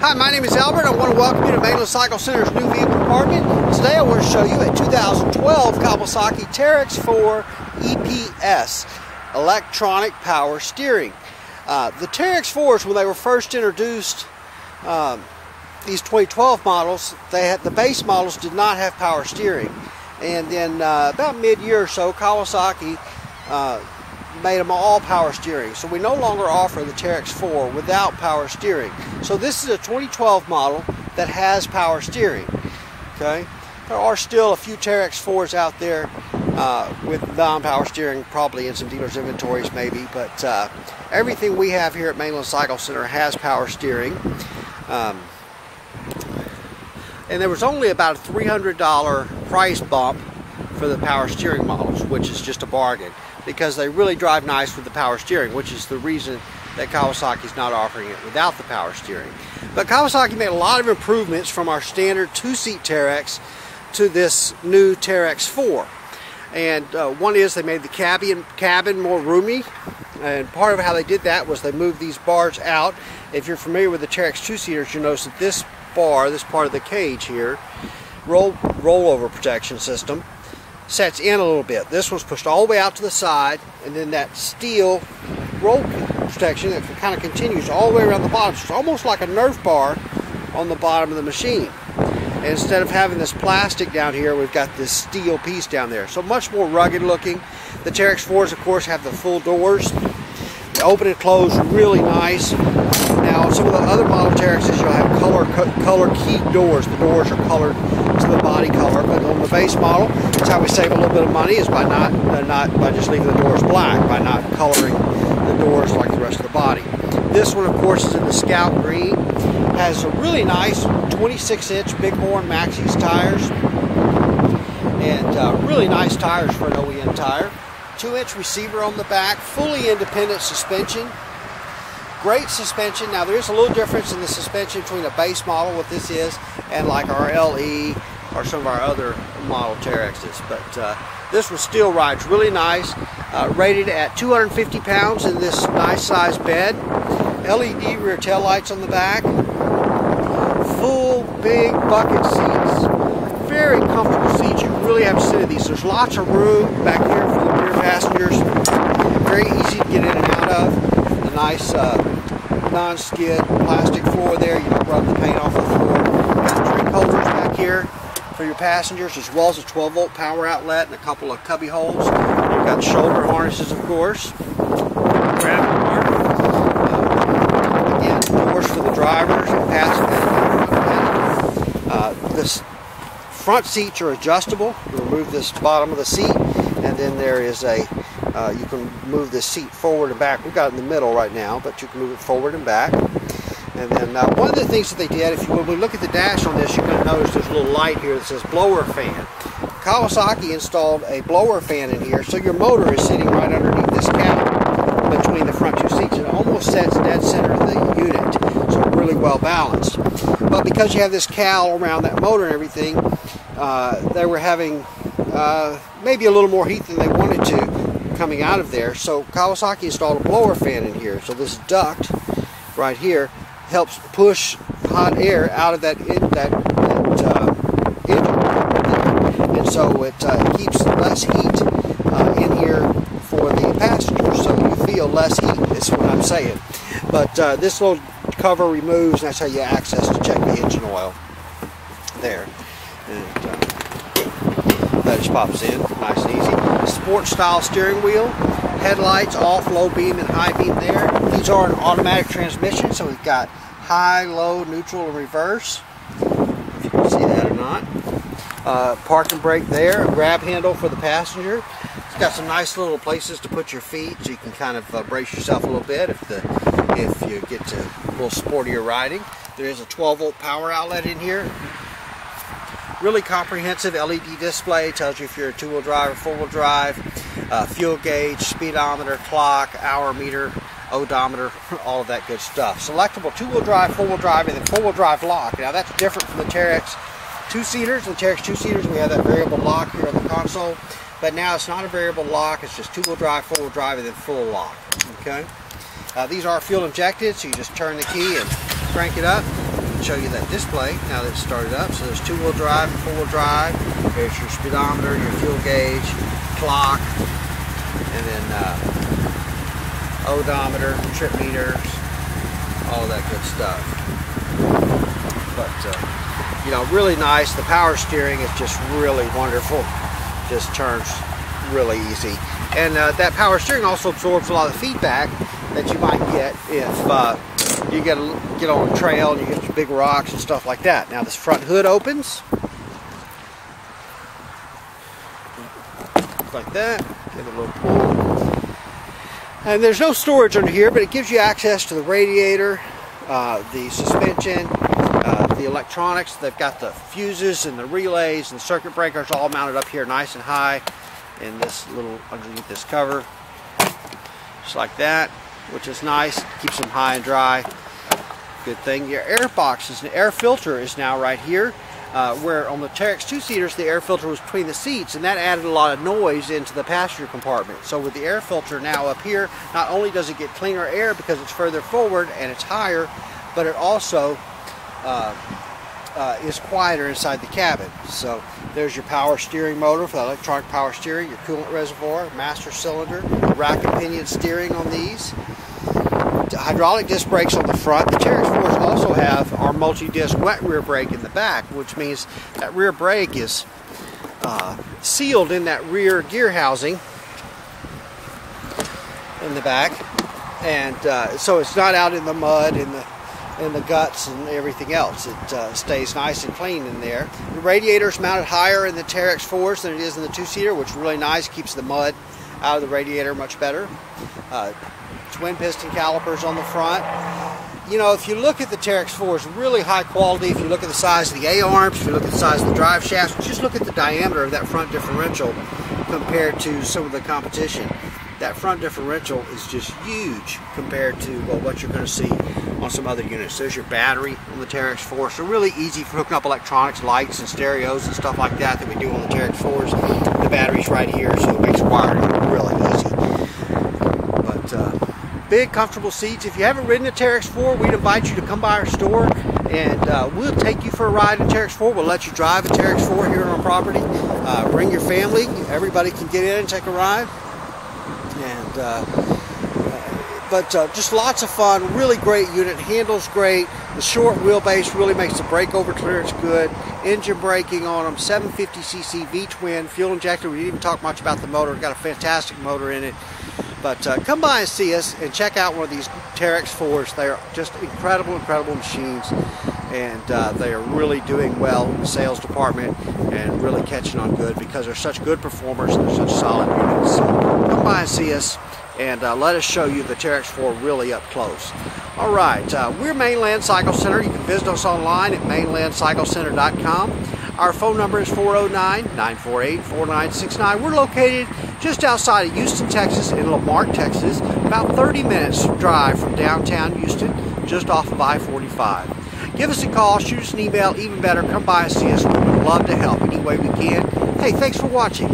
Hi, my name is Albert. I want to welcome you to Mainland Cycle Center's new vehicle department. Today I want to show you a 2012 Kawasaki Teryx4 EPS, electronic power steering. The Teryx4s, when they were first introduced, these 2012 models, the base models did not have power steering. And then about mid-year or so, Kawasaki made them all power steering. So we no longer offer the Teryx4 without power steering. So this is a 2012 model that has power steering. Okay, there are still a few Teryx4s out there with non-power steering, probably in some dealers' inventories maybe, but everything we have here at Mainland Cycle Center has power steering. And there was only about a $300 price bump for the power steering models, which is just a bargain, because they really drive nice with the power steering, which is the reason that Kawasaki's not offering it without the power steering. But Kawasaki made a lot of improvements from our standard two-seat Teryx to this new Teryx4. And one is they made the cabin more roomy, and part of how they did that was they moved these bars out. If you're familiar with the Teryx two-seaters, you'll notice that this bar, this part of the cage here, rollover protection system, sets in a little bit. This one's pushed all the way out to the side, and then that steel roll protection that kind of continues all the way around the bottom. So it's almost like a Nerf bar on the bottom of the machine. And instead of having this plastic down here, we've got this steel piece down there. So much more rugged looking. The Teryx4s, of course, have the full doors. They open and close really nice. Now, some of the other model Teryxes, you'll have color keyed doors. The doors are colored to the body color, but on the base model, that's how we save a little bit of money, is by by just leaving the doors black, by not coloring the doors like the rest of the body. This one, of course, is in the Scout Green. Has a really nice 26-inch Bighorn Maxxis tires, and really nice tires for an OEM tire. 2-inch receiver on the back, fully independent suspension. Great suspension. Now there is a little difference in the suspension between a base model, what this is, and like our LE or some of our other model Teryxes. But this one still rides really nice. Rated at 250 pounds in this nice size bed. LED rear tail lights on the back. Full big bucket seats. Very comfortable seats. You really have to sit in these. There's lots of room back here for the rear passengers. Very easy to get in and out of. The nice non-skid plastic floor there. You don't rub the paint off the floor. Got drink holders back here for your passengers, as well as a 12-volt power outlet and a couple of cubby holes. You've got shoulder harnesses, of course. Grab again, doors for the drivers and passengers. This front seats are adjustable. You remove this bottom of the seat, and then there is a you can move this seat forward and back. We've got it in the middle right now, but you can move it forward and back. And then one of the things that they did, when we look at the dash on this, you're going to notice there's a little light here that says blower fan. Kawasaki installed a blower fan in here, so your motor is sitting right underneath this cowl between the front two seats. It almost sets dead center of the unit, so really well balanced. But because you have this cowl around that motor and everything, they were having maybe a little more heat than they wanted to coming out of there, so Kawasaki installed a blower fan in here. So this duct right here helps push hot air out of that engine, and so it keeps less heat in here for the passengers, so you feel less heat, is what I'm saying. But this little cover removes, and that's how you access to check the engine oil there. And that just pops in, nice and easy. Sport style steering wheel, headlights, off, low beam, and high beam there. These are an automatic transmission, so we've got high, low, neutral, and reverse, if you can see that or not. Park and brake there, a grab handle for the passenger. It's got some nice little places to put your feet, so you can kind of brace yourself a little bit if you get to a little sportier riding. There is a 12-volt power outlet in here. Really comprehensive LED display. Tells you if you're a two-wheel drive or four-wheel drive. Fuel gauge, speedometer, clock, hour meter, odometer, all of that good stuff. Selectable two-wheel drive, four-wheel drive, and then four-wheel drive lock. Now that's different from the Teryx two-seaters. The Teryx two-seaters, we have that variable lock here on the console. But now it's not a variable lock. It's just two-wheel drive, four-wheel drive, and then full lock. Okay. These are fuel injected, so you just turn the key and crank it up. and show you that display now that it's started up. So there's 2-wheel drive and 4-wheel drive. There's your speedometer, your fuel gauge, clock, and then odometer, trip meters, all that good stuff. But you know, really nice. The power steering is just really wonderful. Just turns really easy, and that power steering also absorbs a lot of feedback that you might get if you get on a trail and you get big rocks and stuff like that. Now this front hood opens like that. Give it a little pull, and there's no storage under here, but it gives you access to the radiator, the suspension, the electronics. They've got the fuses and the relays and the circuit breakers all mounted up here nice and high in this little, underneath this cover, just like that, which is nice. Keeps them high and dry. Good thing. Your air boxes and air filter is now right here, where on the Teryx 2-seaters the air filter was between the seats, and that added a lot of noise into the passenger compartment. So with the air filter now up here, not only does it get cleaner air because it's further forward and it's higher, but it also is quieter inside the cabin. So there's your power steering motor for the electronic power steering, your coolant reservoir, master cylinder, rack and pinion steering on these. Hydraulic disc brakes on the front. The Teryx 4s also have our multi-disc wet rear brake in the back, which means that rear brake is sealed in that rear gear housing in the back, and so it's not out in the mud and the guts and everything else. It stays nice and clean in there. The radiator is mounted higher in the Teryx 4s than it is in the 2-seater, which is really nice. Keeps the mud out of the radiator much better. Twin piston calipers on the front. You know, if you look at the Teryx 4s, really high quality. If you look at the size of the A-arms, if you look at the size of the drive shafts, just look at the diameter of that front differential compared to some of the competition. That front differential is just huge compared to what you're going to see on some other units. There's your battery on the Teryx 4, so really easy for hooking up electronics, lights and stereos and stuff like that we do on the Teryx 4s. The battery's right here, so it makes wiring really easy. But big, comfortable seats. If you haven't ridden a Teryx 4, we'd invite you to come by our store, and we'll take you for a ride in a Teryx 4. We'll let you drive a Teryx 4 here on our property. Bring your family. Everybody can get in and take a ride. But just lots of fun. Really great unit. Handles great. The short wheelbase really makes the breakover clearance good. Engine braking on them. 750cc V-twin fuel injector. We didn't even talk much about the motor. It's got a fantastic motor in it. But come by and see us and check out one of these Teryx 4s. They are just incredible machines, and they are really doing well in the sales department and really catching on good because they're such good performers and they're such solid units. So come by and see us and let us show you the Teryx 4 really up close. All right, we're Mainland Cycle Center. You can visit us online at mainlandcyclecenter.com. Our phone number is 409-948-4969. We're located just outside of Houston, Texas, in LaMarque, Texas, about 30 minutes drive from downtown Houston, just off of I-45. Give us a call, shoot us an email, even better, come by and see us. We would love to help any way we can. Hey, thanks for watching.